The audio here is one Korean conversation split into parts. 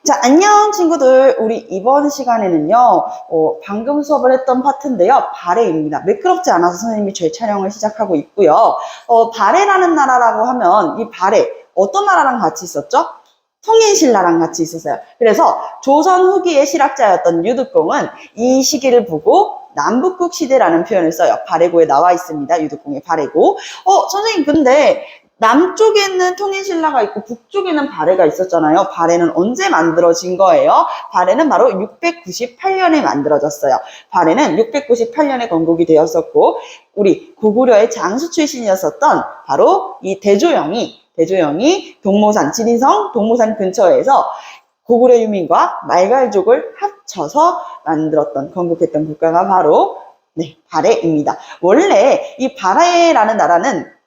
자, 안녕 친구들. 우리 이번 시간에는요, 방금 수업을 했던 파트인데요. 발해입니다. 매끄럽지 않아서 선생님이 재촬영을 시작하고 있고요. 발해라는 나라라고 하면 이 발해, 어떤 나라랑 같이 있었죠? 통인신라랑 같이 있었어요. 그래서 조선 후기의 실학자였던 유득공은 이 시기를 보고 남북국 시대라는 표현을 써요. 발해고에 나와 있습니다. 유득공의 발해고. 선생님 근데 남쪽에는 통인신라가 있고 북쪽에는 발해가 있었잖아요. 발해는 언제 만들어진 거예요? 발해는 바로 698년에 만들어졌어요. 발해는 698년에 건국이 되었었고 우리 고구려의 장수 출신이었었던 바로 이 대조영이 동모산, 지리성 동모산 근처에서 고구려 유민과 말갈족을 합쳐서 만들었던 건국했던 국가가 바로 발해입니다. 원래 이 발해라는 나라는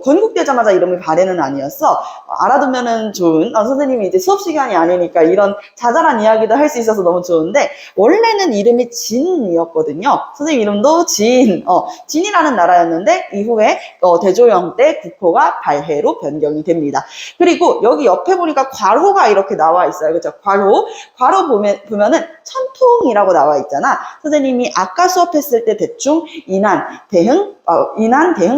건국되자마자 이름이 발해는 아니었어. 알아두면은 좋은, 선생님이 이제 수업 시간이 아니니까 이런 자잘한 이야기도 할 수 있어서 너무 좋은데, 원래는 이름이 진이었거든요. 선생님 이름도 진이라는 나라였는데, 이후에, 대조영 때 국호가 발해로 변경이 됩니다. 그리고 여기 옆에 보니까 괄호가 이렇게 나와 있어요. 그죠? 괄호 보면은 천통이라고 나와 있잖아. 선생님이 아까 수업했을 때 대충 인한, 대흥,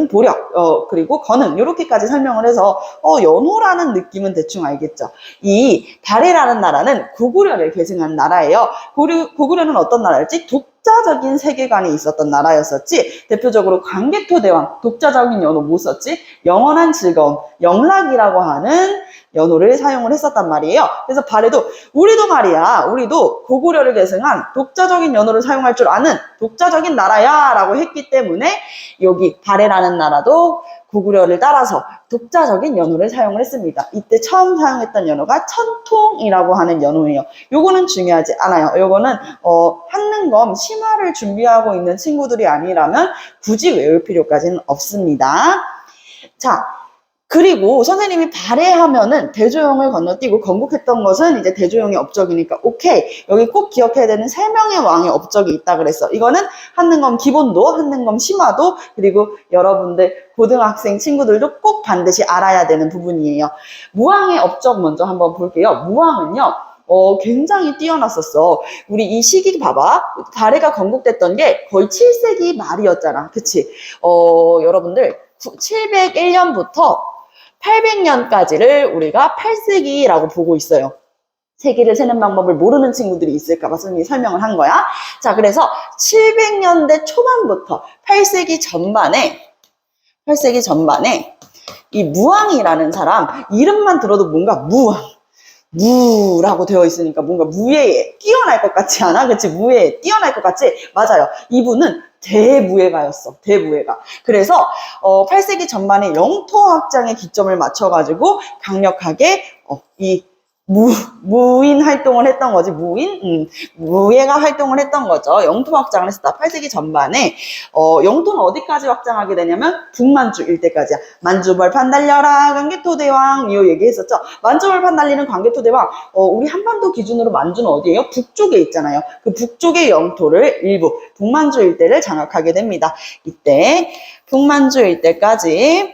보력, 그리고 건흥 이렇게까지 설명을 해서 연호라는 느낌은 대충 알겠죠. 이 발해라는 나라는 고구려를 계승한 나라예요. 고구려는 어떤 나라였지? 독자적인 세계관이 있었던 나라였었지. 대표적으로 광개토대왕, 독자적인 연호 뭐 썼지? 영원한 즐거움, 영락이라고 하는 연호를 사용을 했었단 말이에요. 그래서 발해도 우리도 고구려를 계승한 독자적인 연호를 사용할 줄 아는 독자적인 나라야 라고 했기 때문에 여기 발해라는 나라도 고구려를 따라서 독자적인 연호를 사용을 했습니다. 이때 처음 사용했던 연호가 천통이라고 하는 연호예요. 요거는 중요하지 않아요. 요거는 한능검 심화를 준비하고 있는 친구들이 아니라면 굳이 외울 필요까지는 없습니다. 자, 그리고 선생님이 발해하면은 대조영을 건너뛰고 건국했던 것은 이제 대조영의 업적이니까 오케이. 여기 꼭 기억해야 되는 3명의 왕의 업적이 있다 그랬어. 이거는 한능검 기본도, 한능검 심화도, 그리고 여러분들 고등학생 친구들도 꼭 반드시 알아야 되는 부분이에요. 무왕의 업적 먼저 한번 볼게요. 무왕은요. 굉장히 뛰어났었어. 우리 이 시기 봐봐. 발해가 건국됐던 게 거의 7세기 말이었잖아. 그치? 여러분들 701년부터 800년까지를 우리가 8세기라고 보고 있어요. 세기를 세는 방법을 모르는 친구들이 있을까봐 선생님이 설명을 한 거야. 자, 그래서 700년대 초반부터 8세기 전반에 이 무왕이라는 사람 이름만 들어도 뭔가 무라고 되어 있으니까 뭔가 무예에 뛰어날 것 같지 않아? 그치? 무예에 뛰어날 것 같지? 맞아요. 이분은 대무예가였어. 대무예가. 그래서 8세기 전반에 영토 확장에 기점을 맞춰가지고 강력하게 이 무인 활동을 했던 거지. 무예가 활동을 했던 거죠. 영토 확장을 했었다. 8세기 전반에 영토는 어디까지 확장하게 되냐면 북만주 일대까지야. 만주벌판 달려라 광개토대왕 이거 얘기했었죠. 만주벌판 달리는 광개토대왕 우리 한반도 기준으로 만주는 어디예요? 북쪽에 있잖아요. 그 북쪽의 영토를 일부 북만주 일대를 장악하게 됩니다. 이때 북만주 일대까지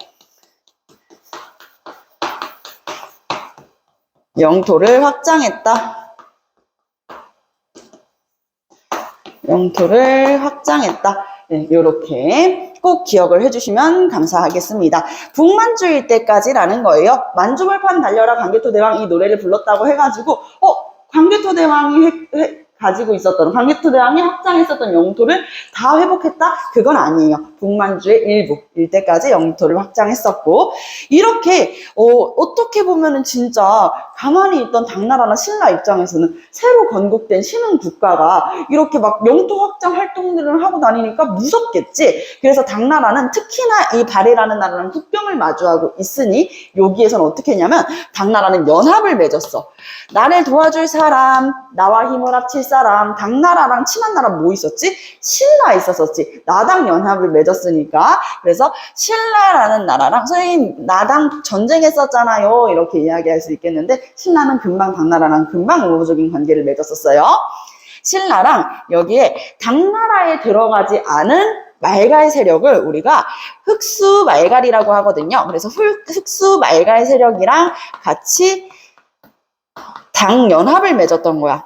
영토를 확장했다. 네, 이렇게 꼭 기억을 해주시면 감사하겠습니다. 북만주 일대까지라는 거예요. 만주벌판 달려라 광개토대왕 이 노래를 불렀다고 해가지고 광개토대왕이 광개토대왕이 확장했었던 영토를 다 회복했다? 그건 아니에요. 북만주의 일부, 일대까지 영토를 확장했었고 이렇게 어떻게 보면은 진짜 가만히 있던 당나라나 신라 입장에서는 새로 건국된 신흥 국가가 이렇게 막 영토 확장 활동들을 하고 다니니까 무섭겠지. 그래서 당나라는 특히나 이 발해라는 나라랑 국경을 마주하고 있으니 여기에서는 어떻게 했냐면 당나라는 연합을 맺었어. 나를 도와줄 사람, 나와 힘을 합칠 사람, 당나라랑 친한 나라 뭐 있었지? 신라 있었었지. 나당 연합을 맺었으니까. 그래서 신라라는 나라랑 선생님 나당 전쟁했었잖아요. 이렇게 이야기할 수 있겠는데 신라는 금방 당나라랑 금방 우호적인 관계를 맺었었어요. 신라랑 여기에 당나라에 들어가지 않은 말갈 세력을 우리가 흑수 말갈이라고 하거든요. 그래서 흑수 말갈 세력이랑 같이 당연합을 맺었던 거야.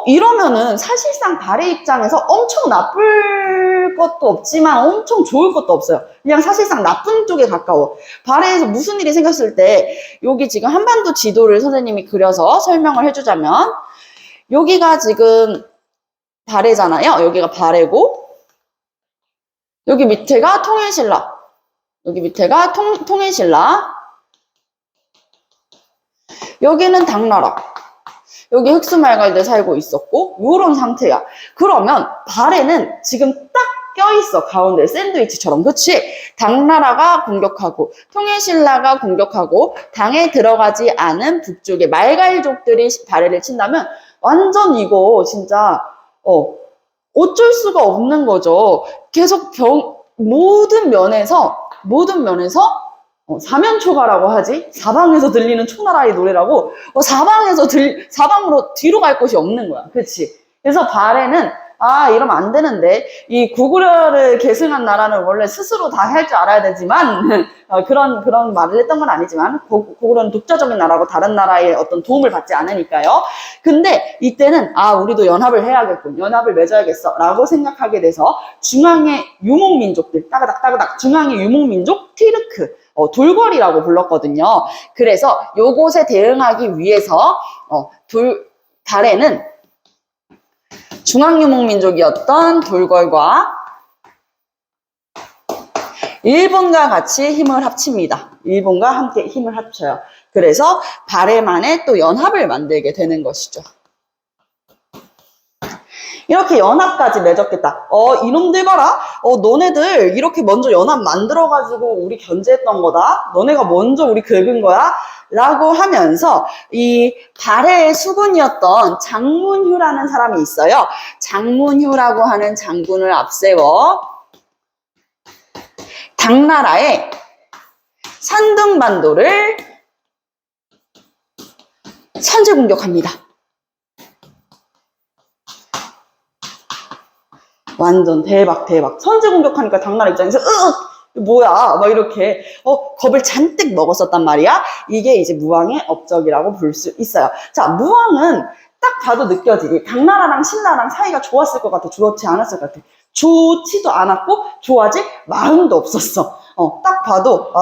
이러면은 사실상 발해 입장에서 엄청 나쁠 것도 없지만 엄청 좋을 것도 없어요. 그냥 사실상 나쁜 쪽에 가까워. 발해에서 무슨 일이 생겼을 때 여기 지금 한반도 지도를 선생님이 그려서 설명을 해주자면 여기가 지금 발해잖아요. 여기가 발해고 여기 밑에가 통일신라. 여기 밑에가 통일신라. 여기는 당나라. 여기 흑수말갈들 살고 있었고 요런 상태야. 그러면 발에는 지금 딱 껴있어. 가운데 샌드위치처럼. 그치? 당나라가 공격하고 통일신라가 공격하고 당에 들어가지 않은 북쪽의 말갈족들이 발해를 친다면 완전 이거 진짜 어쩔 수가 없는 거죠. 계속 모든 면에서 사면초가라고 하지? 사방에서 들리는 초나라의 노래라고 사방으로 뒤로 갈 곳이 없는 거야. 그치? 그래서 발해는 이러면 안 되는데 이 고구려를 계승한 나라는 원래 스스로 다 할 줄 알아야 되지만 그런 말을 했던 건 아니지만 고구려는 독자적인 나라고 다른 나라의 어떤 도움을 받지 않으니까요. 근데 이때는 우리도 연합을 해야겠군. 연합을 맺어야겠어 라고 생각하게 돼서 중앙의 유목민족들 따그닥 중앙의 유목민족 티르크 돌궐이라고 불렀거든요. 그래서 요곳에 대응하기 위해서 발해는 중앙유목민족이었던 돌궐과 일본과 같이 힘을 합칩니다. 일본과 함께 힘을 합쳐요. 그래서 발해만의 또 연합을 만들게 되는 것이죠. 이렇게 연합까지 맺었겠다. 이놈들 봐라. 너네들 이렇게 먼저 연합 만들어가지고 우리 견제했던 거다. 너네가 먼저 우리 긁은 거야. 라고 하면서 이 발해의 수군이었던 장문휴라는 사람이 있어요. 장문휴라고 하는 장군을 앞세워 당나라의 산둥반도를 선제 공격합니다. 완전 대박. 선제 공격하니까 당나라 입장에서 뭐야 막 이렇게 겁을 잔뜩 먹었었단 말이야. 이게 이제 무왕의 업적이라고 볼 수 있어요. 자, 무왕은 딱 봐도 느껴지지. 당나라랑 신라랑 사이가 좋았을 것 같아? 좋지 않았을 것 같아? 좋지도 않았고 좋아질 마음도 없었어. 딱 봐도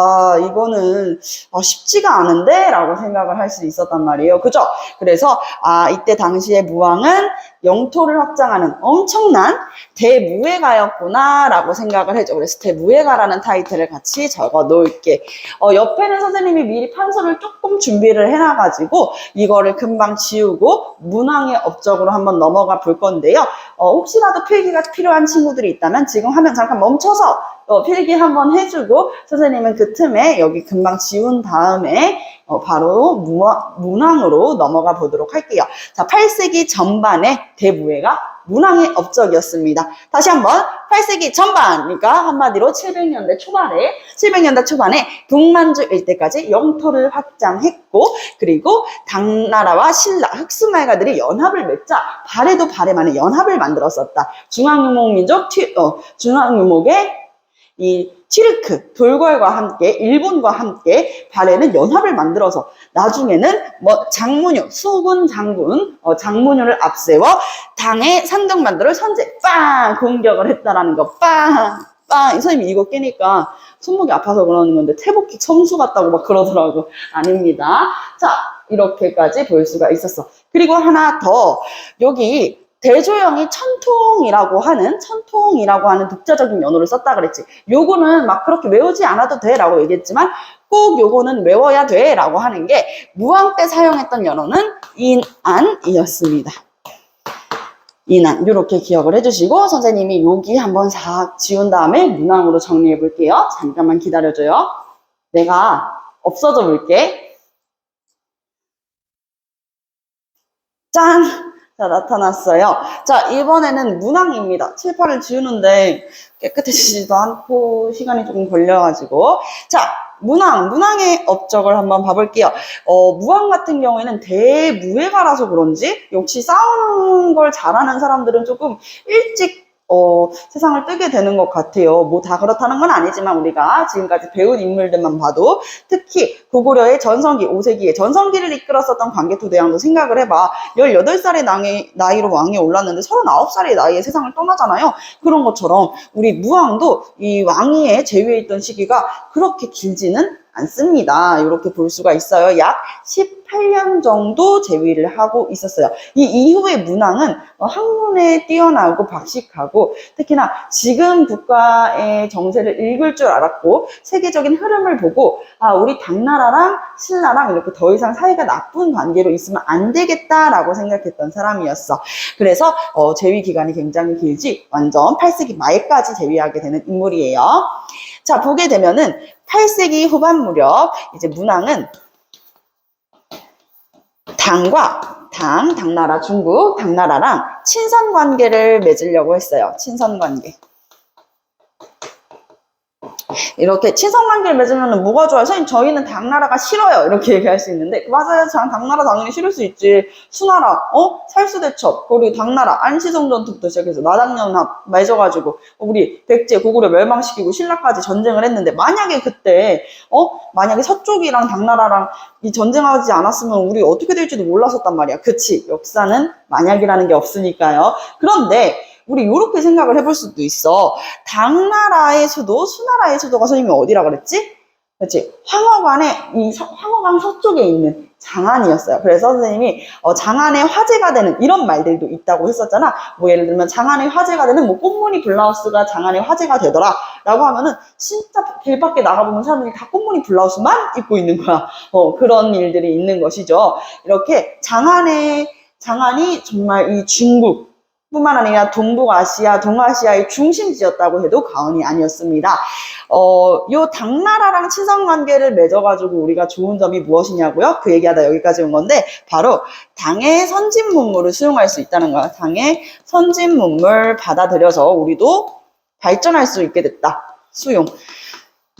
이거는 쉽지가 않은데 라고 생각을 할 수 있었단 말이에요. 그죠? 그래서 이때 당시에 무왕은 영토를 확장하는 엄청난 대무예가였구나 라고 생각을 해줘. 그래서 대무예가라는 타이틀을 같이 적어 놓을게. 옆에는 선생님이 미리 판서를 조금 준비를 해놔가지고 이거를 금방 지우고 문왕의 업적으로 한번 넘어가 볼 건데요. 혹시라도 필기가 필요한 친구들이 있다면 지금 화면 잠깐 멈춰서 필기 한번 해주고 선생님은 그 틈에 여기 금방 지운 다음에 바로 문왕으로 넘어가 보도록 할게요. 자, 8세기 전반의 대무예가 문왕의 업적이었습니다. 다시 한번 8세기 전반, 그러니까 한마디로 700년대 초반에 북만주 일대까지 영토를 확장했고 그리고 당나라와 신라, 흑수말가들이 연합을 맺자 발해도 발해만의 연합을 만들었었다. 중앙유목의 이 티르크, 돌궐과 함께 일본과 함께 발해는 연합을 만들어서 나중에는 장문휴, 수군 장군 장문휴를 앞세워 당의 산둥반도를 선제 공격을 했다라는 거. 선생님이 이거 깨니까 손목이 아파서 그러는 건데 태복기 선수 같다고 막 그러더라고. 아닙니다. 자, 이렇게까지 볼 수가 있었어. 그리고 하나 더, 여기 대조영이 천통이라고 하는 독자적인 연호를 썼다 그랬지. 요거는 막 그렇게 외우지 않아도 돼 라고 얘기했지만 꼭 요거는 외워야 돼 라고 하는 게 무왕 때 사용했던 연호는 인안이었습니다. 인안, 요렇게 기억을 해주시고 선생님이 여기 한번 싹 지운 다음에 문왕으로 정리해 볼게요. 잠깐만 기다려줘요. 내가 없어져 볼게. 짠! 자, 나타났어요. 자, 이번에는 문왕입니다. 칠판을 지우는데 깨끗해지지도 않고 시간이 조금 걸려가지고. 자, 문왕의 업적을 한번 봐볼게요. 무왕 같은 경우에는 대무예가라서 그런지 역시 싸우는 걸 잘하는 사람들은 조금 일찍 세상을 뜨게 되는 것 같아요. 뭐 다 그렇다는 건 아니지만 우리가 지금까지 배운 인물들만 봐도 특히 고구려의 전성기, 5세기의 전성기를 이끌었었던 광개토대왕도 생각을 해봐. 18살의 나이로 왕에 올랐는데 39살의 나이에 세상을 떠나잖아요. 그런 것처럼 우리 무왕도 이 왕위에 제위해 있던 시기가 그렇게 길지는 않습니다. 이렇게 볼 수가 있어요. 약 18년 정도 재위를 하고 있었어요. 이 이후에 문왕은 학문에 뛰어나고 박식하고 특히나 지금 국가의 정세를 읽을 줄 알았고 세계적인 흐름을 보고 우리 당나라랑 신라랑 이렇게 더 이상 사이가 나쁜 관계로 있으면 안 되겠다라고 생각했던 사람이었어. 그래서 재위 기간이 굉장히 길지 완전 8세기 말까지 재위하게 되는 인물이에요. 자, 보게 되면은 8세기 후반 무렵 이제 문왕은 당나라 중국, 당나라랑 친선 관계를 맺으려고 했어요. 친선 관계. 이렇게 친선 관계를 맺으면 뭐가 좋아요? 선생님, 저희는 당나라가 싫어요. 이렇게 얘기할 수 있는데, 맞아요. 당나라 당연히 싫을 수 있지. 수나라, 살수대첩, 그리고 당나라, 안시성 전투부터 시작해서 나당연합 맺어가지고, 우리 백제, 고구려 멸망시키고 신라까지 전쟁을 했는데, 만약에 그때, 만약에 서쪽이랑 당나라랑 이 전쟁하지 않았으면 우리 어떻게 될지도 몰랐었단 말이야. 그치? 역사는 만약이라는 게 없으니까요. 그런데, 우리 이렇게 생각을 해볼 수도 있어. 당나라의 수도, 수나라의 수도가 선생님이 어디라 그랬지? 그렇지? 황허강 서쪽에 있는 장안이었어요. 그래서 선생님이 장안의 화제가 되는 이런 말들도 있다고 했었잖아. 뭐 예를 들면 장안의 화제가 되는 뭐 꽃무늬 블라우스가 장안의 화제가 되더라 라고 하면은 진짜 길 밖에 나가보면 사람들이 다 꽃무늬 블라우스만 입고 있는 거야. 그런 일들이 있는 것이죠. 이렇게 장안이 정말 이 중국 뿐만 아니라 동북아시아, 동아시아의 중심지였다고 해도 과언이 아니었습니다. 요 당나라랑 친선 관계를 맺어가지고 우리가 좋은 점이 무엇이냐고요? 그 얘기하다 여기까지 온 건데, 바로 당의 선진 문물을 수용할 수 있다는 거야. 당의 선진 문물 받아들여서 우리도 발전할 수 있게 됐다. 수용.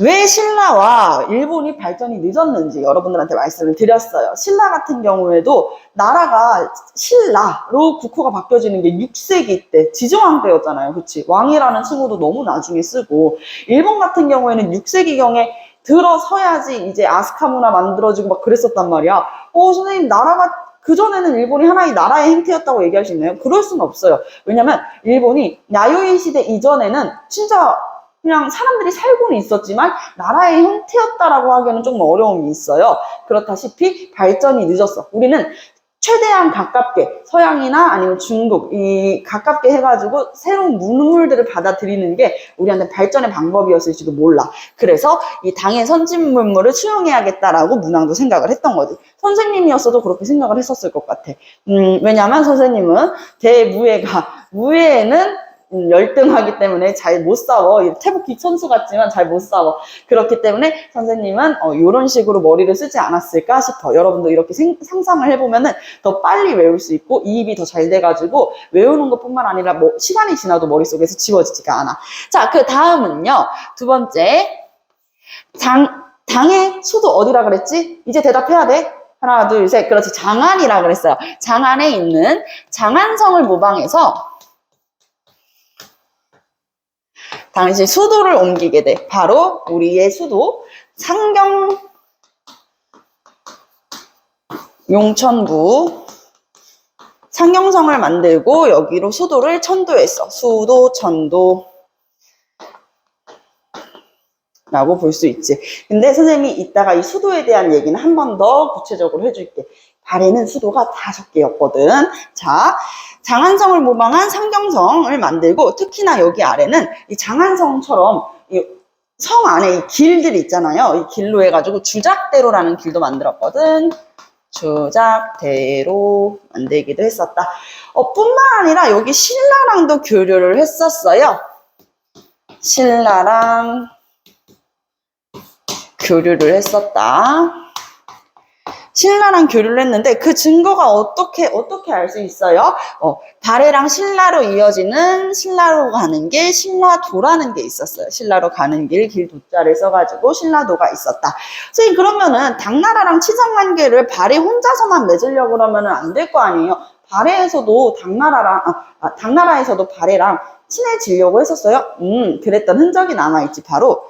왜 신라와 일본이 발전이 늦었는지 여러분들한테 말씀을 드렸어요. 신라 같은 경우에도 나라가 신라로 국호가 바뀌어지는 게 6세기 때, 지정왕 때였잖아요. 그치? 왕이라는 칭호도 너무 나중에 쓰고, 일본 같은 경우에는 6세기경에 들어서야지 이제 아스카 문화 만들어지고 막 그랬었단 말이야. 선생님, 나라가 그전에는 일본이 하나의 나라의 행태였다고 얘기할 수 있나요? 그럴 수는 없어요. 왜냐면 일본이 야요이 시대 이전에는 진짜 그냥 사람들이 살고는 있었지만 나라의 형태였다라고 하기에는 좀 어려움이 있어요. 그렇다시피 발전이 늦었어. 우리는 최대한 가깝게 서양이나 아니면 중국 가깝게 해가지고 새로운 문물들을 받아들이는 게 우리한테 발전의 방법이었을지도 몰라. 그래서 이 당의 선진 문물을 수용해야겠다라고 문왕도 생각을 했던 거지. 선생님이었어도 그렇게 생각을 했었을 것 같아. 왜냐하면 선생님은 무예에는 열등하기 때문에 잘 못 싸워. 태극기 선수 같지만 잘 못 싸워. 그렇기 때문에 선생님은 이런 식으로 머리를 쓰지 않았을까 싶어. 여러분도 이렇게 상상을 해보면은 더 빨리 외울 수 있고 이입이 더 잘 돼가지고 외우는 것뿐만 아니라 뭐 시간이 지나도 머릿속에서 지워지지가 않아. 자, 그 다음은요. 두 번째. 당의 수도 어디라 그랬지? 이제 대답해야 돼. 하나, 둘, 셋. 그렇지. 장안이라 그랬어요. 장안에 있는 장안성을 모방해서 당시 수도를 옮기게 돼. 바로 우리의 수도 용천부 상경성을 만들고 여기로 수도를 천도했어. 수도, 천도 라고 볼 수 있지. 근데 선생님이 이따가 이 수도에 대한 얘기는 한 번 더 구체적으로 해줄게. 발에는 수도가 5개였거든. 자, 장안성을 모방한 상경성을 만들고, 특히나 여기 아래는 이 장안성처럼 이 성 안에 이 길들 있잖아요. 이 길로 해가지고 주작대로라는 길도 만들었거든. 주작대로 만들기도 했었다. 뿐만 아니라 여기 신라랑도 교류를 했었어요. 신라랑 교류를 했었다. 신라랑 교류를 했는데 그 증거가 어떻게 알 수 있어요? 발해랑 신라로 이어지는 신라로 가는 길, 신라도라는 게 있었어요. 신라로 가는 길 도자를 써가지고 신라도가 있었다. 선생님, 그러면은 당나라랑 친선 관계를 발해 혼자서만 맺으려고 그러면은 안 될 거 아니에요? 발해에서도 당나라에서도 발해랑 친해지려고 했었어요. 그랬던 흔적이 남아있지. 바로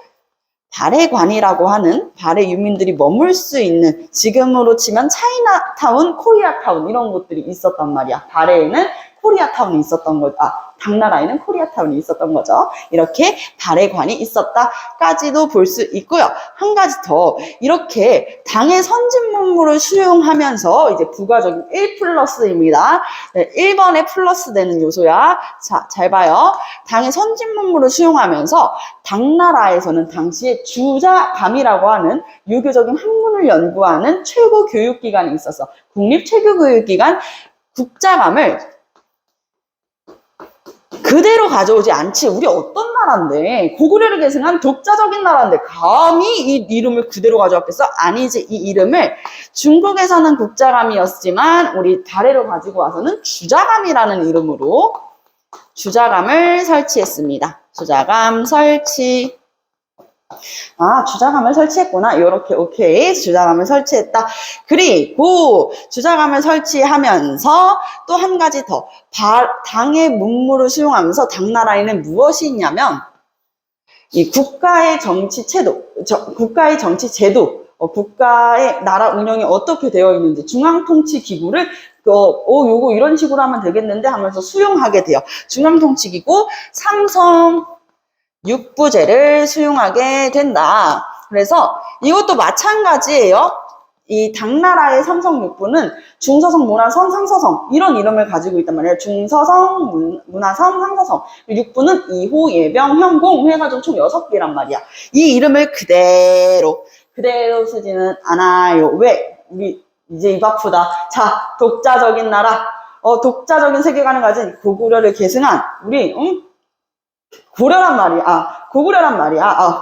발해관이라고 하는 발해 유민들이 머물 수 있는, 지금으로 치면 차이나타운, 코리아타운 이런 곳들이 있었단 말이야. 발해에는 코리아타운이 있었던 거죠. 당나라에는 코리아타운이 있었던 거죠. 이렇게 발해관이 있었다까지도 볼 수 있고요. 한 가지 더, 이렇게 당의 선진문물을 수용하면서 이제 부가적인 1+입니다. 네, 1번에 플러스 되는 요소야. 자, 잘 봐요. 당의 선진문물을 수용하면서 당나라에서는 당시에 주자감이라고 하는 유교적인 학문을 연구하는 최고 교육기관이 있었어. 국립 최고 교육기관 국자감을 그대로 가져오지 않지. 우리 어떤 나라인데, 고구려를 계승한 독자적인 나라인데 감히 이 이름을 그대로 가져왔겠어? 아니지. 이 이름을 중국에서는 국자감이었지만 우리 발해로 가지고 와서는 주자감이라는 이름으로 주자감을 설치했습니다. 주자감 설치. 주자감을 설치했구나. 요렇게, 오케이. 주자감을 설치했다. 그리고 주자감을 설치하면서 또 한 가지 더. 당의 문물을 수용하면서 당나라에는 무엇이 있냐면, 이 국가의 정치 제도, 국가의 나라 운영이 어떻게 되어 있는지, 중앙통치기구를 요거 이런 식으로 하면 되겠는데 하면서 수용하게 돼요. 중앙통치기구 삼성 육부제를 수용하게 된다. 그래서 이것도 마찬가지예요. 이 당나라의 삼성 육부는 중서성, 문화성, 상서성 이런 이름을 가지고 있단 말이에요. 중서성, 문화성, 상서성. 육부는 이호, 예병, 현공 해가지고 총 6개란 말이야. 이 이름을 그대로 쓰지는 않아요. 왜? 우리 이제 입 아프다. 자, 독자적인 나라, 독자적인 세계관을 가진 고구려를 계승한 우리 고구려란 말이야.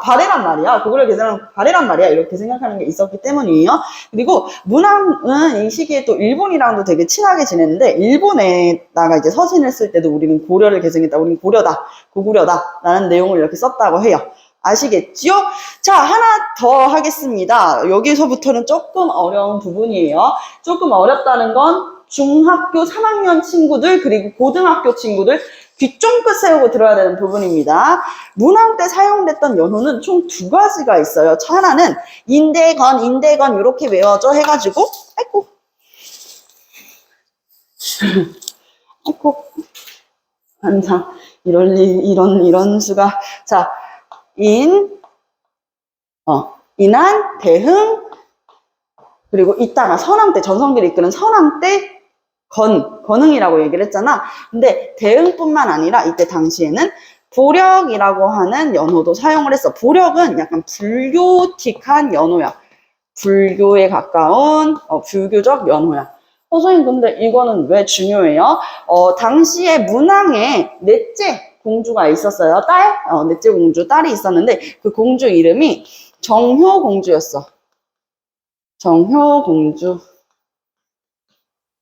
발해란 말이야. 고구려 계승한 발해란 말이야. 이렇게 생각하는 게 있었기 때문이에요. 그리고 문왕은 이 시기에 또 일본이랑도 되게 친하게 지냈는데, 일본에다가 이제 서신을 쓸 때도 우리는 고려를 계승했다. 우리는 고려다, 고구려다 라는 내용을 이렇게 썼다고 해요. 아시겠지요? 자, 하나 더 하겠습니다. 여기서부터는 조금 어려운 부분이에요. 조금 어렵다는 건 중학교 3학년 친구들 그리고 고등학교 친구들 귀 쫑긋 세우고 들어야 되는 부분입니다. 문왕 때 사용됐던 연호는 총 2가지가 있어요. 하나는 인대건 이렇게 외워져 해가지고 아이고 항상 이런 수가. 자, 인한, 대흥, 그리고 이따가 선왕 때, 전성기를 이끄는 선왕 때 건흥이라고 얘기를 했잖아. 근데 대흥뿐만 아니라 이때 당시에는 보력이라고 하는 연호도 사용을 했어. 보력은 약간 불교틱한 연호야. 불교에 가까운 불교적 연호야. 선생님, 근데 이거는 왜 중요해요? 당시에 문왕에 넷째 공주가 있었어요. 넷째 공주, 딸이 있었는데 그 공주 이름이 정효공주였어. 정효공주.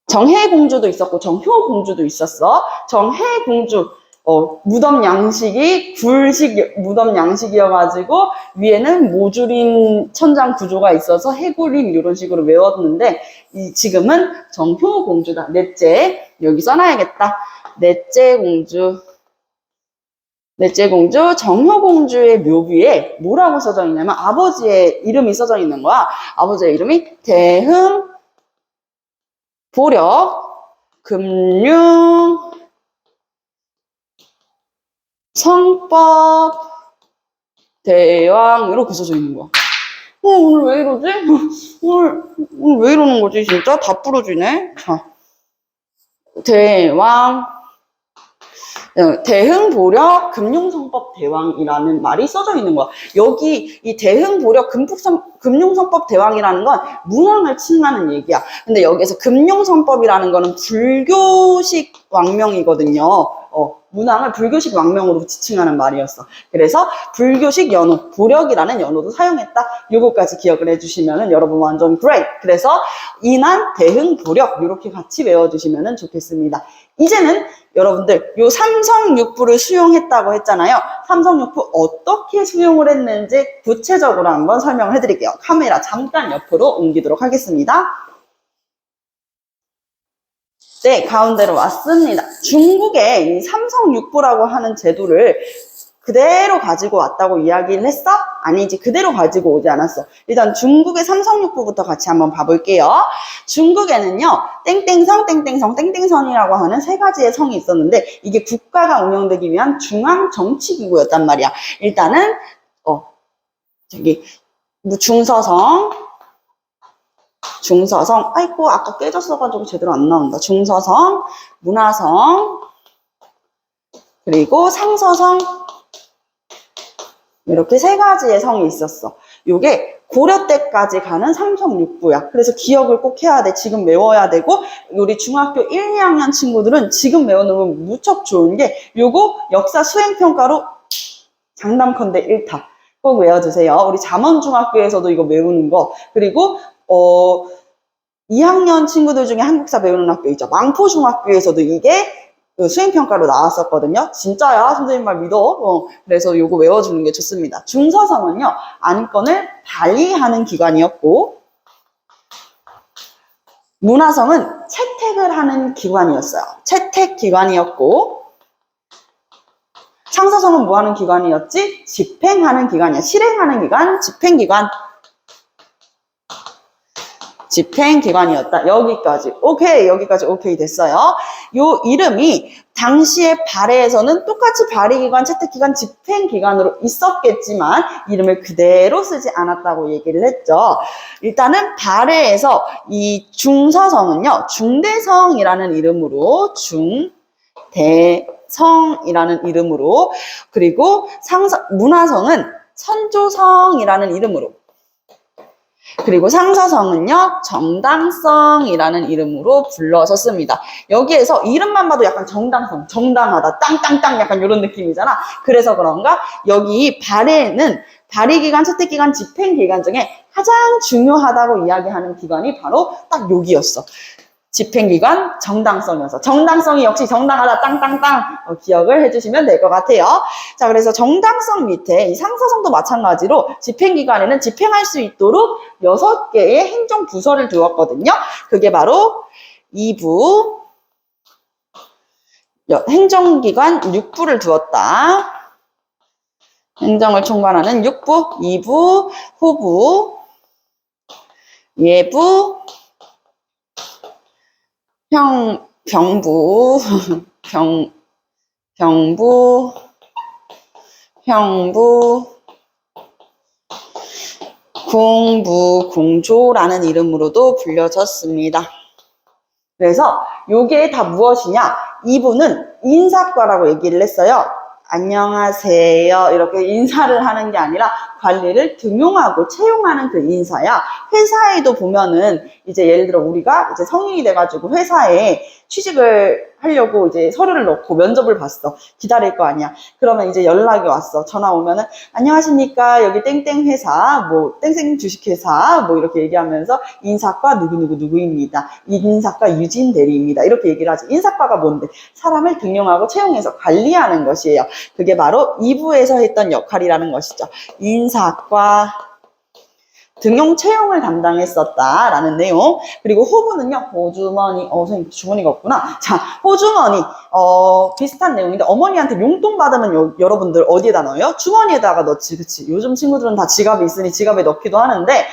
정혜공주도 있었고 정효공주도 있었어. 정혜공주 무덤 양식이 굴식 무덤 양식이어가지고 위에는 모듈인 천장 구조가 있어서 해굴림 이런 식으로 외웠는데, 지금은 정효공주다. 넷째, 여기 써놔야겠다. 넷째 공주 정효공주의 묘비에 뭐라고 써져 있냐면 아버지의 이름이 써져 있는 거야. 아버지의 이름이 대흥 보력, 금융, 성법, 대왕 이렇게 써져 있는 거야. 오늘 왜 이러지? 오늘 왜 이러는 거지? 진짜 다 부러지네. 자, 대왕, 대흥보력 금융성법 대왕이라는 말이 써져 있는 거야. 여기 이 대흥보력 금융성법 대왕이라는 건 문왕을 칭하는 얘기야. 근데 여기서 금융성법이라는 거는 불교식 왕명이거든요. 문왕을 불교식 왕명으로 지칭하는 말이었어. 그래서 불교식 연호, 보력이라는 연호도 사용했다. 요거까지 기억을 해주시면은 여러분 완전 great. 그래서 인한, 대흥, 보력 이렇게 같이 외워주시면 좋겠습니다. 이제는 여러분들 요 삼성육부를 수용했다고 했잖아요. 삼성육부 어떻게 수용을 했는지 구체적으로 한번 설명을 해드릴게요. 카메라 잠깐 옆으로 옮기도록 하겠습니다. 네, 가운데로 왔습니다. 중국의 이 삼성육부라고 하는 제도를 그대로 가지고 왔다고 이야기를 했어? 아니지, 그대로 가지고 오지 않았어. 일단 중국의 삼성육부부터 같이 한번 봐볼게요. 중국에는요, 땡땡성, 땡땡성, 땡땡선이라고 하는 세 가지의 성이 있었는데 이게 국가가 운영되기 위한 중앙정치기구였단 말이야. 일단은 중서성, 아이고 아까 깨졌어가지고 제대로 안 나온다. 중서성, 문화성, 그리고 상서성, 이렇게 세 가지의 성이 있었어. 요게 고려 때까지 가는 삼성육부야. 그래서 기억을 꼭 해야 돼. 지금 외워야 되고, 우리 중학교 1, 2학년 친구들은 지금 외워놓으면 무척 좋은 게 요거 역사 수행평가로 장담컨대 1타 꼭 외워주세요. 우리 잠원중학교에서도 이거 외우는 거. 그리고 2학년 친구들 중에 한국사 배우는 학교 있죠. 망포중학교에서도 이게 수행평가로 나왔었거든요. 진짜야, 선생님 말 믿어. 그래서 요거 외워주는 게 좋습니다. 중서성은요, 안건을 발의하는 기관이었고, 문화성은 채택을 하는 기관이었어요. 채택기관이었고, 상서성은 뭐 하는 기관이었지? 집행하는 기관이야. 실행하는 기관, 집행기관. 집행기관이었다. 여기까지. 오케이. 여기까지 오케이 됐어요. 요 이름이 당시의 발해에서는 똑같이 발의기관, 채택기관, 집행기관으로 있었겠지만 이름을 그대로 쓰지 않았다고 얘기를 했죠. 일단은 발해에서 이 중서성은요. 중대성이라는 이름으로 중대성이라는 이름으로 그리고 문화성은 선조성이라는 이름으로 그리고 상서성은요, 정당성이라는 이름으로 불러졌습니다. 여기에서 이름만 봐도 약간 정당성, 정당하다, 땅땅땅 약간 이런 느낌이잖아. 그래서 그런가 여기 발해는 발의기관, 채택기관, 집행기관 중에 가장 중요하다고 이야기하는 기관이 바로 딱 여기였어. 집행기관 정당성이어서 정당성이 역시 정당하다 땅땅땅 기억을 해주시면 될 것 같아요. 자, 그래서 정당성 밑에 이 상서성도 마찬가지로 집행기관에는 집행할 수 있도록 6개의 행정부서를 두었거든요. 그게 바로 2부 행정기관 6부를 두었다. 행정을 총괄하는 6부, 2부, 후부, 예부, 병부, 공부, 공조라는 이름으로도 불려졌습니다. 그래서 요게 다 무엇이냐? 이분은 인사과라고 얘기를 했어요. 안녕하세요. 이렇게 인사를 하는 게 아니라 관리를 등용하고 채용하는 그 인사야. 회사에도 보면은 이제 예를 들어 우리가 이제 성인이 돼가지고 회사에 취직을 하려고 이제 서류를 넣고 면접을 봤어. 기다릴 거 아니야. 그러면 이제 연락이 왔어. 전화 오면은 안녕하십니까. 여기 땡땡 회사, 뭐 땡땡 주식회사 뭐 이렇게 얘기하면서 인사과 누구누구누구입니다. 인사과 유진 대리입니다. 이렇게 얘기를 하지. 인사과가 뭔데? 사람을 등용하고 채용해서 관리하는 것이에요. 그게 바로 2부에서 했던 역할이라는 것이죠. 인사과 등용 채용을 담당했었다라는 내용. 그리고 호부는요, 호주머니, 선생님 주머니가 없구나. 자, 호주머니, 비슷한 내용인데, 어머니한테 용돈 받으면 여러분들 어디에다 넣어요? 주머니에다가 넣지, 그치? 요즘 친구들은 다 지갑이 있으니 지갑에 넣기도 하는데,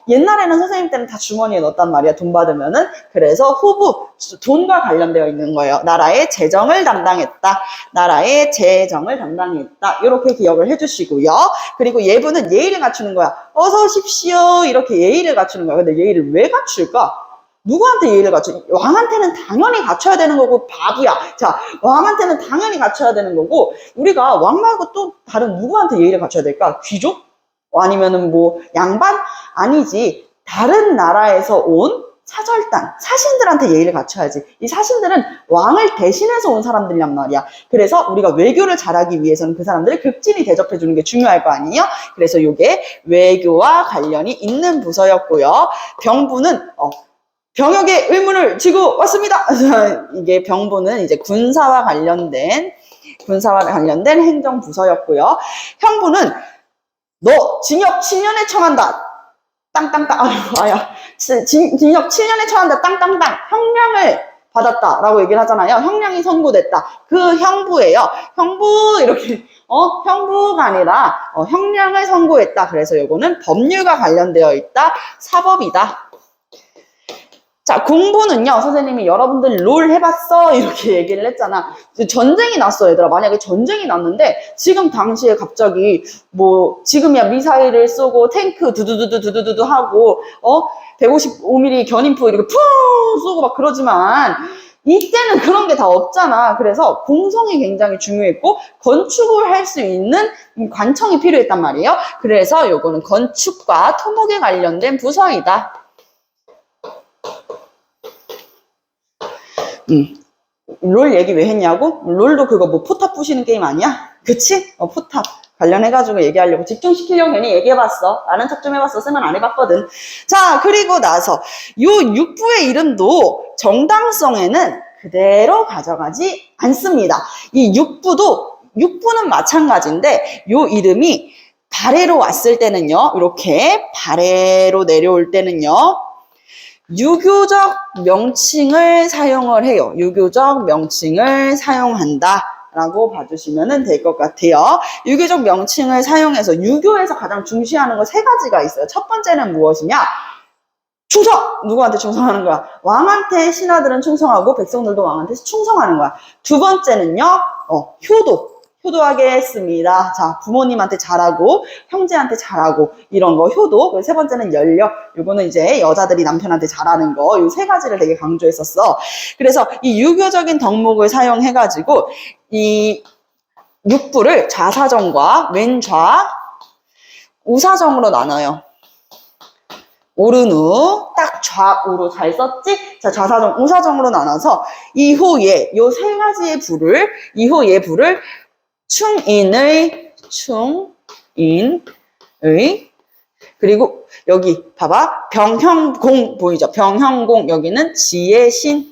옛날에는 선생님 때는 다 주머니에 넣었단 말이야, 돈 받으면은. 그래서 호부, 돈과 관련되어 있는 거예요. 나라의 재정을 담당했다. 나라의 재정을 담당했다. 이렇게 기억을 해주시고요. 그리고 예부는 예의를 갖추는 거야. 어서 오십시오. 이렇게 예의를 갖추는 거야. 근데 예의를 왜 갖출까? 누구한테 예의를 갖춰? 왕한테는 당연히 갖춰야 되는 거고, 바보야. 자, 왕한테는 당연히 갖춰야 되는 거고, 우리가 왕 말고 또 다른 누구한테 예의를 갖춰야 될까? 귀족? 아니면은 뭐, 양반? 아니지. 다른 나라에서 온 사절단, 사신들한테 예의를 갖춰야지. 이 사신들은 왕을 대신해서 온 사람들이란 말이야. 그래서 우리가 외교를 잘하기 위해서는 그 사람들을 극진히 대접해주는 게 중요할 거 아니에요? 그래서 이게 외교와 관련이 있는 부서였고요. 병부는 병역의 의무를 지고 왔습니다. 이게 병부는 이제 군사와 관련된 행정부서였고요. 형부는 너 징역 7년에 처한다. 땅땅땅. 아유, 징역 7년에 처한다. 땅땅땅. 형량을 받았다라고 얘기를 하잖아요. 형량이 선고됐다. 그 형부예요. 형부 이렇게 형부가 아니라 형량을 선고했다. 그래서 요거는 법률과 관련되어 있다. 사법이다. 자, 공부는요, 선생님이 여러분들 롤 해봤어? 이렇게 얘기를 했잖아. 전쟁이 났어, 얘들아. 만약에 전쟁이 났는데, 지금 당시에 갑자기, 지금이야 미사일을 쏘고, 탱크 두두두두두두두 하고, 155mm 견인포 이렇게 푸 쏘고 막 그러지만, 이때는 그런 게 다 없잖아. 그래서 공성이 굉장히 중요했고, 건축을 할 수 있는 관청이 필요했단 말이에요. 그래서 요거는 건축과 토목에 관련된 부서이다. 롤 얘기 왜 했냐고? 롤도 그거 포탑 부시는 게임 아니야? 그치? 포탑 관련해가지고 얘기하려고 집중시키려고 괜히 얘기해봤어. 아는 척 좀 해봤어. 쓰면 안 해봤거든. 자, 그리고 나서 요 육부의 이름도 정당성에는 그대로 가져가지 않습니다. 이 육부는 마찬가지인데 요 이름이 발해로 왔을 때는요. 이렇게 발해로 내려올 때는요. 유교적 명칭을 사용을 해요. 유교적 명칭을 사용한다 라고 봐주시면 될 것 같아요. 유교적 명칭을 사용해서 유교에서 가장 중시하는 거 3가지가 있어요. 첫 번째는 무엇이냐? 충성! 누구한테 충성하는 거야? 왕한테 신하들은 충성하고 백성들도 왕한테 충성하는 거야. 두 번째는요, 효도하게 했습니다. 자, 부모님한테 잘하고, 형제한테 잘하고, 이런 거, 효도. 세 번째는 연력. 요거는 이제 여자들이 남편한테 잘하는 거. 요 3가지를 되게 강조했었어. 그래서 이 유교적인 덕목을 사용해가지고, 이 육부를 좌사정과 왼좌, 우사정으로 나눠요. 오른우, 딱 좌우로 잘 썼지? 자, 좌사정, 우사정으로 나눠서, 이후에, 요 3가지의 부를, 이후의 부를 충인의, 그리고 여기 봐봐. 병형공 보이죠? 병형공, 여기는 지혜신.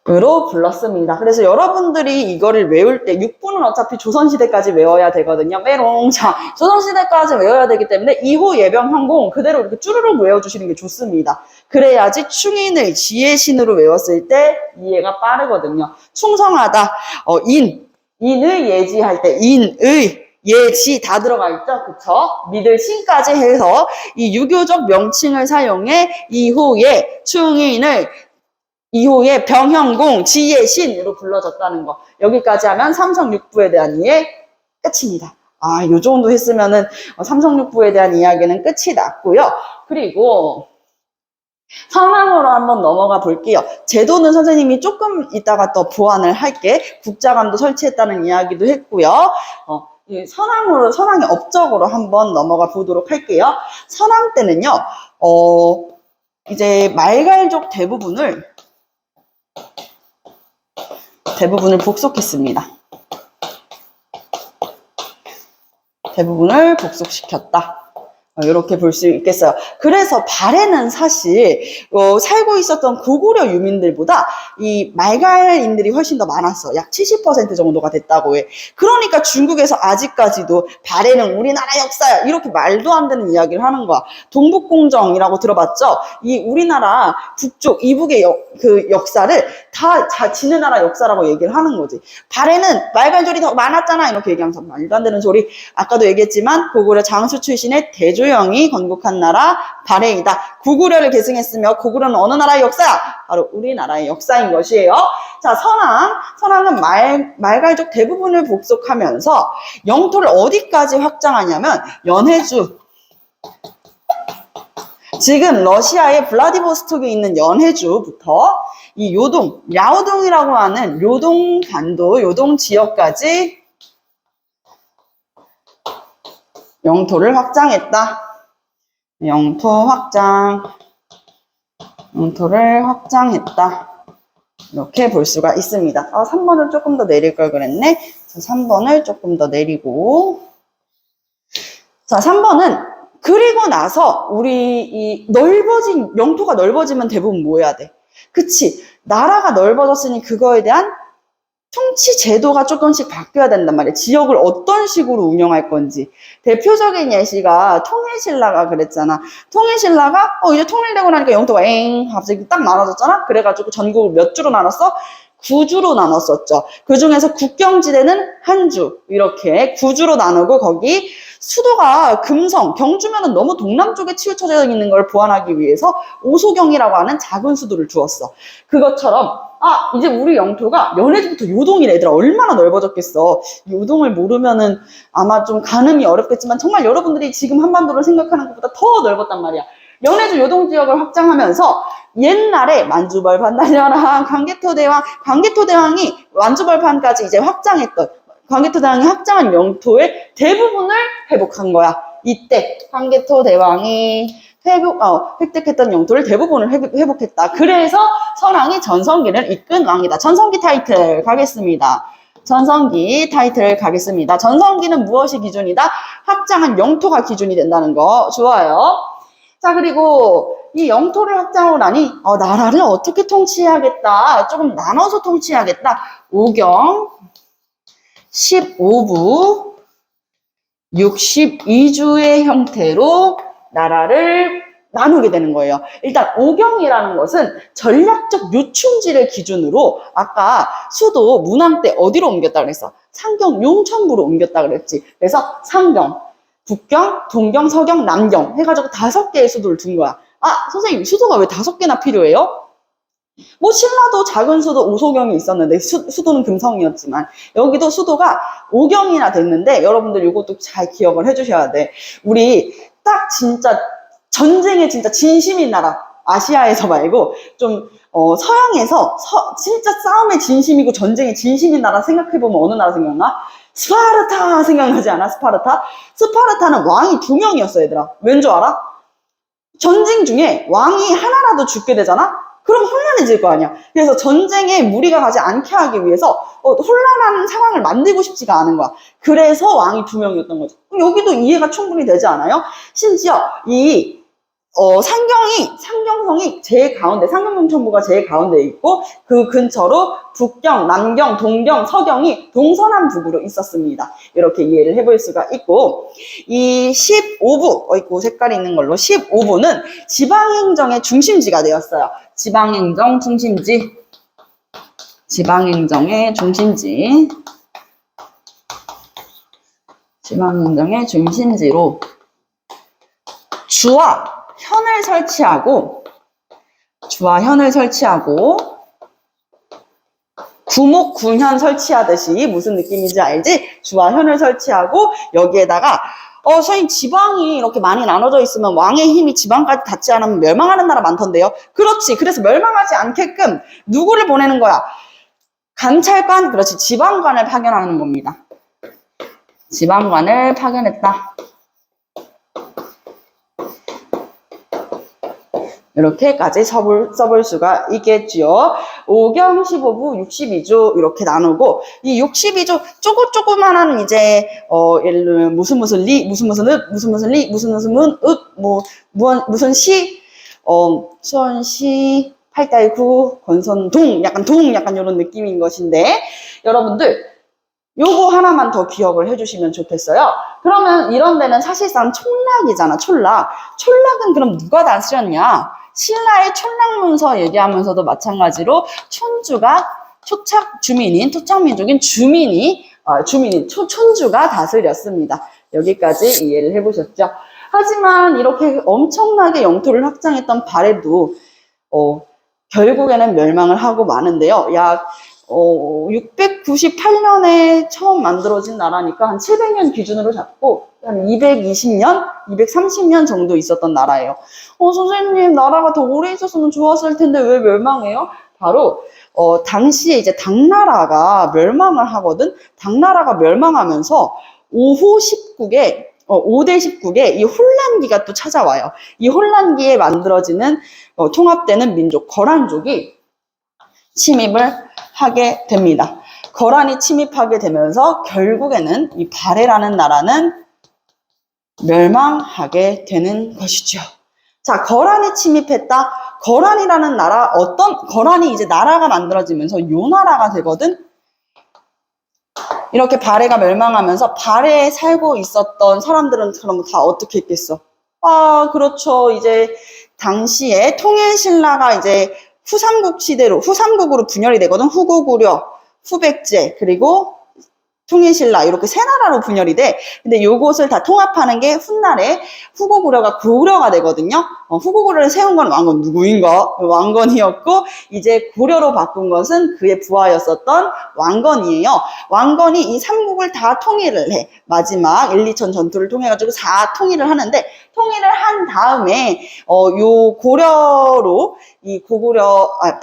으로 불렀습니다. 그래서 여러분들이 이거를 외울 때 육부는 어차피 조선시대까지 외워야 되거든요. 메롱. 자, 조선시대까지 외워야 되기 때문에 이호 예병 형공 그대로 이렇게 쭈르륵 외워주시는 게 좋습니다. 그래야지 충인을 지혜신으로 외웠을 때 이해가 빠르거든요. 충성하다. 인을 예지할 때 인의 예지 다 들어가 있죠? 그쵸? 믿을 신까지 해서 이 유교적 명칭을 사용해 이후에 충인을 이후에 병형공, 지혜신으로 불러졌다는 거. 여기까지 하면 삼성육부에 대한 이해 끝입니다. 요 정도 했으면은 삼성육부에 대한 이야기는 끝이 났고요. 그리고 상황으로 한번 넘어가 볼게요. 제도는 선생님이 조금 이따가 또 보완을 할게. 국자감도 설치했다는 이야기도 했고요. 선왕의 업적으로 한번 넘어가 보도록 할게요. 선왕 때는요, 이제 말갈족 대부분을 복속했습니다. 대부분을 복속시켰다. 이렇게 볼 수 있겠어요. 그래서 발해는 사실 살고 있었던 고구려 유민들보다 이 말갈인들이 훨씬 더 많았어. 약 70% 정도가 됐다고 해. 그러니까 중국에서 아직까지도 발해는 우리나라 역사야 이렇게 말도 안 되는 이야기를 하는 거야. 동북공정이라고 들어봤죠? 이 우리나라 북쪽 이북의 그 역사를 다 지네 나라 역사라고 얘기를 하는 거지. 발해는 말갈족이 더 많았잖아 이렇게 얘기하면서 말도 안 되는 소리. 아까도 얘기했지만 고구려 장수 출신의 대조영이 건국한 나라 발해이다. 고구려를 계승했으며 고구려는 어느 나라의 역사야? 바로 우리나라의 역사인 것이에요. 자, 선왕은 말갈족 대부분을 복속하면서 영토를 어디까지 확장하냐면 연해주, 지금 러시아의 블라디보스톡에 있는 연해주부터 이 요동, 랴오동이라고 하는 요동 반도, 요동 지역까지 영토를 확장했다. 영토를 확장했다. 이렇게 볼 수가 있습니다. 3번을 조금 더 내릴 걸 그랬네. 3번을 조금 더 내리고. 자, 3번은 그리고 나서 우리 이 영토가 넓어지면 대부분 뭐 해야 돼? 그치? 나라가 넓어졌으니 그거에 대한 통치 제도가 조금씩 바뀌어야 된단 말이에요. 지역을 어떤 식으로 운영할 건지. 대표적인 예시가 통일신라가 그랬잖아. 통일신라가 이제 통일되고 나니까 영토가 갑자기 딱 나눠졌잖아. 그래가지고 전국을 몇 주로 나눴어? 9주로 나눴었죠. 그 중에서 국경지대는 한 주, 이렇게 9주로 나누고 거기 수도가 금성, 경주면은 너무 동남쪽에 치우쳐져 있는 걸 보완하기 위해서 오소경이라고 하는 작은 수도를 두었어. 그것처럼 이제 우리 영토가 연해지부터 요동이래. 얘들아, 얼마나 넓어졌겠어. 요동을 모르면은 아마 좀 가늠이 어렵겠지만 정말 여러분들이 지금 한반도를 생각하는 것보다 더 넓었단 말이야. 연해주 요동 지역을 확장하면서 옛날에 만주벌판 달려라 광개토대왕이 만주벌판까지 이제 확장했던 광개토대왕이 확장한 영토의 대부분을 회복한 거야. 이때 광개토대왕이 획득했던 영토를 대부분을 회복했다. 그래서 선왕이 전성기를 이끈 왕이다. 전성기 타이틀 가겠습니다. 전성기 타이틀 가겠습니다. 전성기는 무엇이 기준이다? 확장한 영토가 기준이 된다는 거. 좋아요. 자, 그리고 이 영토를 확장하고 나니 나라를 어떻게 통치해야겠다. 조금 나눠서 통치해야겠다. 오경 15부 62주의 형태로 나라를 나누게 되는 거예요. 일단 오경이라는 것은 전략적 요충지를 기준으로 아까 수도 문왕 때 어디로 옮겼다 그랬어? 상경 용천부로 옮겼다 그랬지. 그래서 상경, 북경, 동경, 서경, 남경 해가지고 5개의 수도를 둔 거야. 선생님, 수도가 왜 5개나 필요해요? 뭐 신라도 작은 수도 오소경이 있었는데 수도는 금성이었지만 여기도 수도가 오경이나 됐는데 여러분들 이것도 잘 기억을 해주셔야 돼. 우리 딱 진짜 전쟁에 진짜 진심인 나라, 아시아에서 말고 좀 서양에서 진짜 싸움에 진심이고 전쟁에 진심인 나라 생각해보면 어느 나라 생각나? 스파르타 생각나지 않아? 스파르타는 왕이 2명이었어. 얘들아, 왠 줄 알아? 전쟁 중에 왕이 하나라도 죽게 되잖아? 그럼 혼란해질 거 아니야. 그래서 전쟁에 무리가 가지 않게 하기 위해서 혼란한 상황을 만들고 싶지가 않은 거야. 그래서 왕이 2명이었던 거지. 여기도 이해가 충분히 되지 않아요? 심지어 이 상경성이 제일 가운데, 상경용천부가 제일 가운데 있고 그 근처로 북경, 남경, 동경, 서경이 동서남북으로 있었습니다. 이렇게 이해를 해볼 수가 있고, 이 15부, 있고 색깔이 있는 걸로 15부는 지방행정의 중심지가 되었어요. 지방행정 중심지, 지방행정의 중심지로 주와 현을 설치하고 구목 군현 설치하듯이 무슨 느낌인지 알지? 주와 현을 설치하고 여기에다가 선생님, 지방이 이렇게 많이 나눠져 있으면 왕의 힘이 지방까지 닿지 않으면 멸망하는 나라 많던데요? 그렇지. 그래서 멸망하지 않게끔 누구를 보내는 거야? 감찰관, 그렇지. 지방관을 파견하는 겁니다. 지방관을 파견했다. 이렇게까지 써볼 수가 있겠지요. 오경 15부 62조 이렇게 나누고, 이 62조 조그만한 이제 예를 들면 무슨 리, 무슨 읍, 무슨 리, 무슨 읍, 무슨 시, 수원시, 팔달구, 권선동, 약간 이런 느낌인 것인데, 여러분들 요거 하나만 더 기억을 해주시면 좋겠어요. 그러면 이런 데는 사실상 촌락이잖아. 촌락은 그럼 누가 다스렸냐? 신라의 촌락문서 얘기하면서도 마찬가지로 촌주가 토착민족인 촌주가 다스렸습니다. 여기까지 이해를 해보셨죠? 하지만 이렇게 엄청나게 영토를 확장했던 발해도 결국에는 멸망을 하고 마는데요. 약 698년에 처음 만들어진 나라니까 한 700년 기준으로 잡고 한 220년, 230년 정도 있었던 나라예요. 선생님, 나라가 더 오래 있었으면 좋았을 텐데 왜 멸망해요? 바로 당시에 이제 당나라가 멸망을 하거든. 당나라가 멸망하면서 5대 19개 이 혼란기가 또 찾아와요. 이 혼란기에 만들어지는 통합되는 민족 거란족이 침입을 하게 됩니다. 거란이 침입하게 되면서 결국에는 이 발해라는 나라는 멸망하게 되는 것이죠. 자, 거란이 침입했다. 거란이라는 나라, 거란이 이제 나라가 만들어지면서 요 나라가 되거든. 이렇게 발해가 멸망하면서 발해에 살고 있었던 사람들은 그럼 다 어떻게 했겠어? 아, 그렇죠. 이제 당시에 통일신라가 이제 후삼국 시대로, 후삼국으로 분열이 되거든. 후고구려, 후백제, 그리고 통일신라 이렇게 세 나라로 분열이 돼. 근데 요것을 다 통합하는 게 훗날에 후고구려가 고려가 되거든요. 후고구려를 세운 건 왕건 누구인가? 왕건이었고 이제 고려로 바꾼 것은 그의 부하였었던 왕건이에요. 왕건이 이 삼국을 다 통일을 해. 마지막 1, 2천 전투를 통해 가지고 4통일을 하는데 통일을 한 다음에 요 고려로 이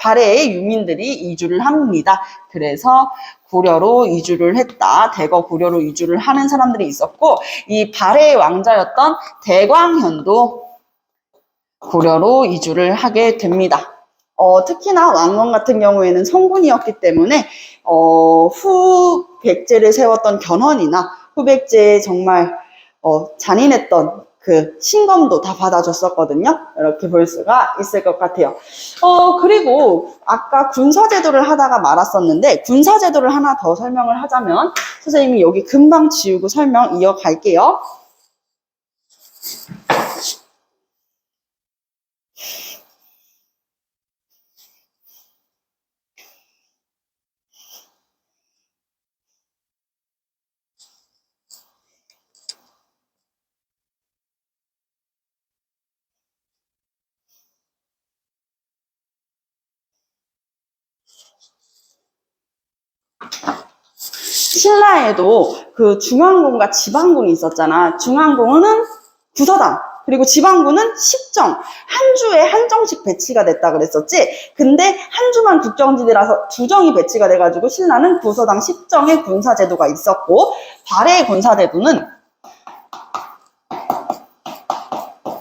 발해의 유민들이 이주를 합니다. 그래서 고려로 이주를 했다. 대거 고려로 이주를 하는 사람들이 있었고 이 발해의 왕자였던 대광현도 고려로 이주를 하게 됩니다. 특히나 왕건 같은 경우에는 성군이었기 때문에 후백제를 세웠던 견훤이나 후백제에 정말 잔인했던 그 신검도 다 받아줬었거든요. 이렇게 볼 수가 있을 것 같아요. 그리고 아까 군사제도를 하다가 말았었는데 군사제도를 하나 더 설명을 하자면 선생님이 여기 금방 지우고 설명 이어갈게요. 신라에도 그 중앙군과 지방군이 있었잖아. 중앙군은 부서당, 그리고 지방군은 식정, 한 주에 한 정씩 배치가 됐다 그랬었지. 근데 한 주만 국정지대라서 두 정이 배치가 돼가지고 신라는 부서당 식정의 군사제도가 있었고 발해의 군사제도는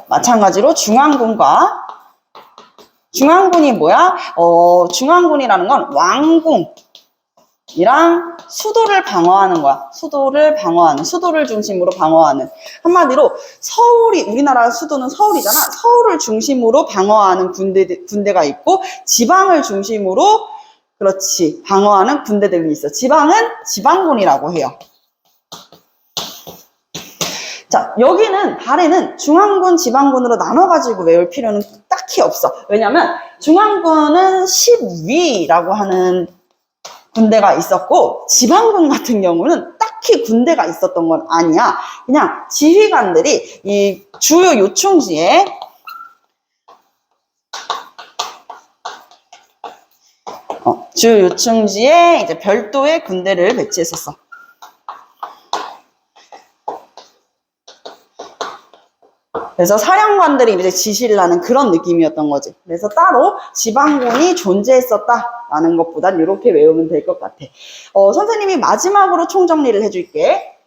마찬가지로 중앙군이 뭐야? 중앙군이라는 건 왕궁 이랑 수도를 방어하는 거야. 수도를 중심으로 방어하는. 한마디로 우리나라 수도는 서울이잖아. 서울을 중심으로 방어하는 군대가 있고 지방을 중심으로 방어하는 군대들이 있어. 지방은 지방군이라고 해요. 자, 여기는 발해는 중앙군, 지방군으로 나눠가지고 외울 필요는 딱히 없어. 왜냐면 중앙군은 10위라고 하는 군대가 있었고 지방군 같은 경우는 딱히 군대가 있었던 건 아니야. 그냥 지휘관들이 이 주요 요충지에 이제 별도의 군대를 배치했었어. 그래서 사령관들이 이제 지시를 하는 그런 느낌이었던 거지. 그래서 따로 지방군이 존재했었다라는 것보단 이렇게 외우면 될 것 같아. 선생님이 마지막으로 총정리를 해줄게.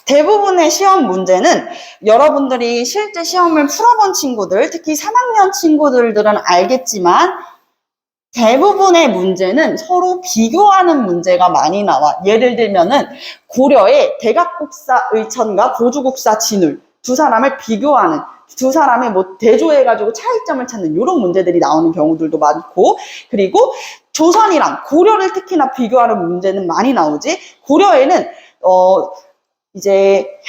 대부분의 시험 문제는 여러분들이 실제 시험을 풀어본 친구들, 특히 3학년 친구들은 알겠지만 대부분의 문제는 서로 비교하는 문제가 많이 나와. 예를 들면은 고려의 대각국사 의천과 보주국사 진울 두 사람을 비교하는, 두 사람의 대조해가지고 차이점을 찾는 이런 문제들이 나오는 경우들도 많고, 그리고 조선이랑 고려를 특히나 비교하는 문제는 많이 나오지. 고려에는 이제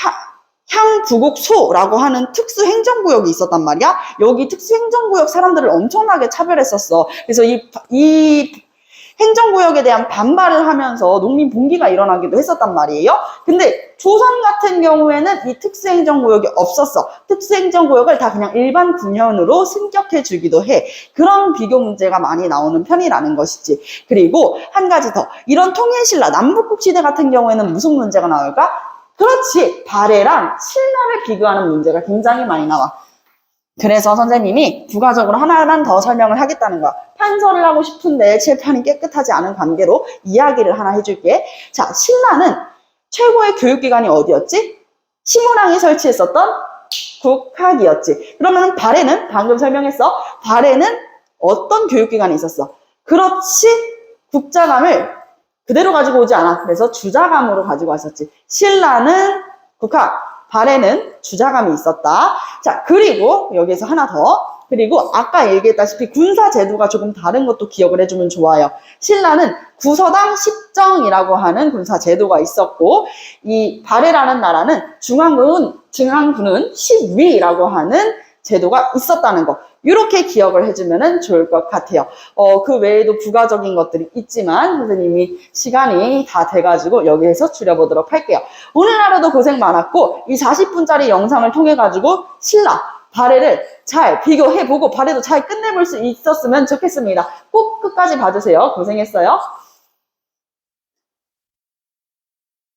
향부국소라고 하는 특수행정구역이 있었단 말이야. 여기 특수행정구역 사람들을 엄청나게 차별했었어. 그래서 이 행정구역에 대한 반발을 하면서 농민 봉기가 일어나기도 했었단 말이에요. 근데 조선 같은 경우에는 이 특수행정구역이 없었어. 특수행정구역을 다 그냥 일반 군현으로 승격해 주기도 해. 그런 비교 문제가 많이 나오는 편이라는 것이지. 그리고 한 가지 더. 이런 통일신라, 남북국시대 같은 경우에는 무슨 문제가 나올까? 그렇지. 발해랑 신라를 비교하는 문제가 굉장히 많이 나와. 그래서 선생님이 부가적으로 하나만 더 설명을 하겠다는 거야. 판서를 하고 싶은데 칠판이 깨끗하지 않은 관계로 이야기를 하나 해줄게. 자, 신라는 최고의 교육기관이 어디였지? 시무랑이 설치했었던 국학이었지. 그러면 발해는 방금 설명했어. 발해는 어떤 교육기관이 있었어? 그렇지. 국자감을 그대로 가지고 오지 않아. 그래서 주자감으로 가지고 왔었지. 신라는 국학, 발해는 주자감이 있었다. 자, 그리고 여기에서 하나 더. 그리고 아까 얘기했다시피 군사제도가 조금 다른 것도 기억을 해주면 좋아요. 신라는 구서당 10정이라고 하는 군사제도가 있었고, 이 발해라는 나라는 중앙군은 10위라고 하는 제도가 있었다는 거. 이렇게 기억을 해주면 좋을 것 같아요. 그 외에도 부가적인 것들이 있지만 선생님이 시간이 다 돼가지고 여기에서 줄여보도록 할게요. 오늘 하루도 고생 많았고 이 40분짜리 영상을 통해 가지고 신라, 발해를 잘 비교해보고 발해도 잘 끝내볼 수 있었으면 좋겠습니다. 꼭 끝까지 봐주세요. 고생했어요.